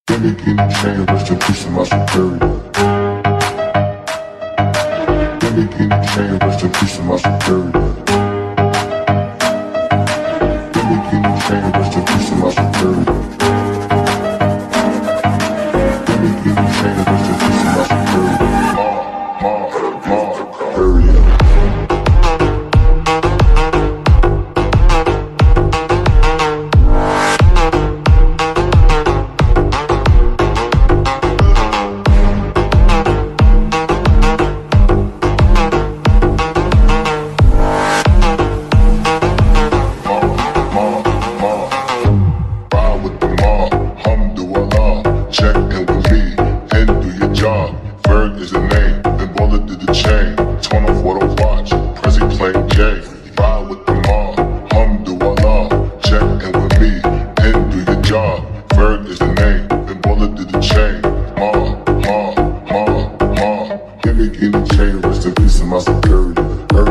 Gimme chain, rest in peace to my superior. Gimme chain, rest in peace to my superior. Gimme chain, rest in peace to my superior. Gimme chain, rest in peace to my superior. Superior. Gimme chain, rest in peace to my superior.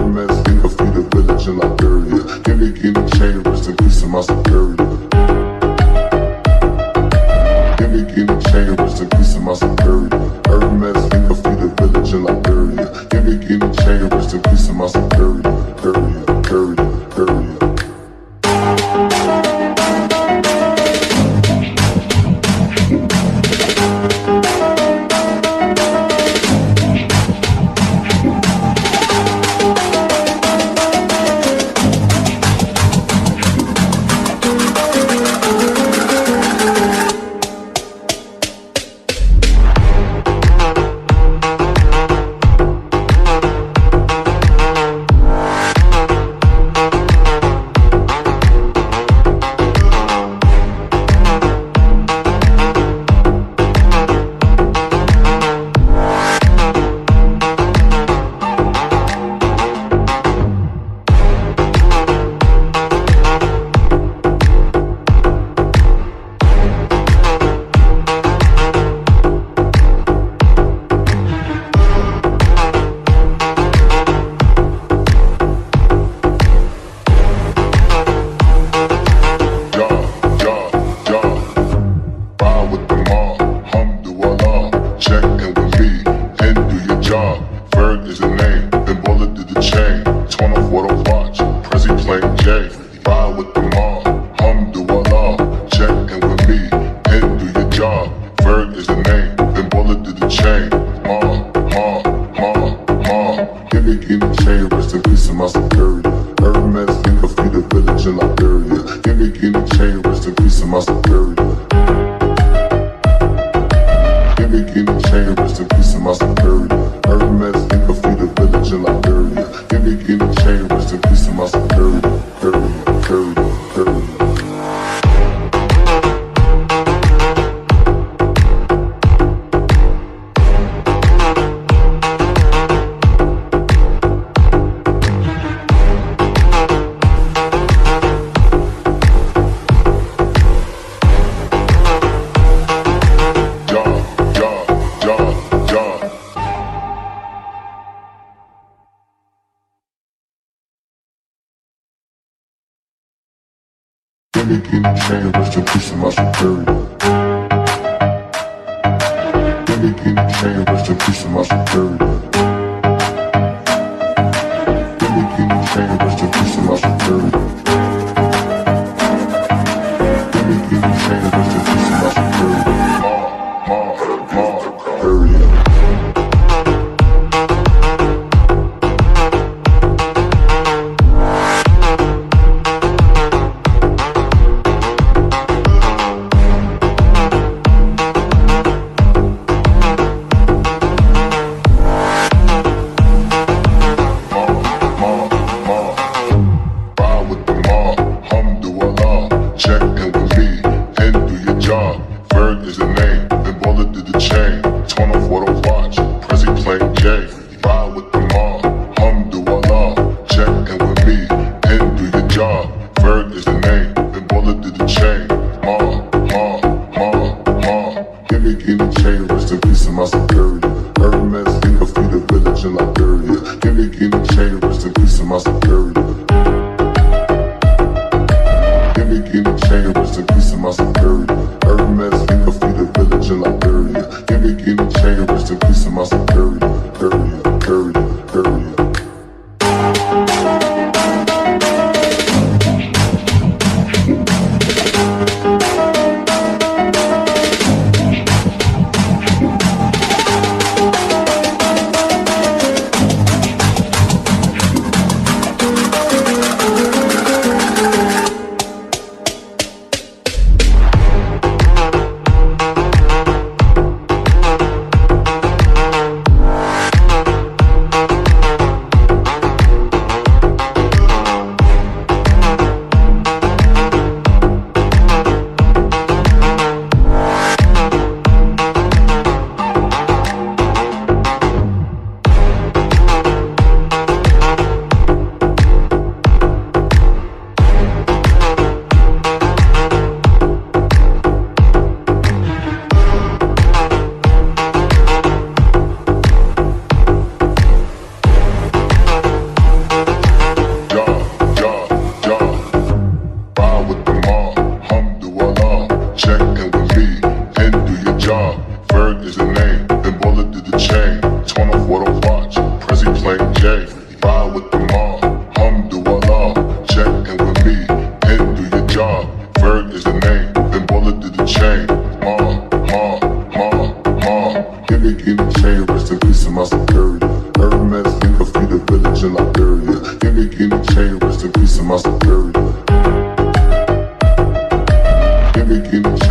Gimme chain, rest in peace to my superior. Gimme chain, rest in peace to my superior. Gimme chain, rest in peace to my superior. Superior. Give me chain, rest in peace of my superior. Hermes, finger, feet,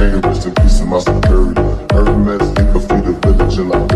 chain, rest in peace to my superior. Hermes, think I feed the village in Liberia.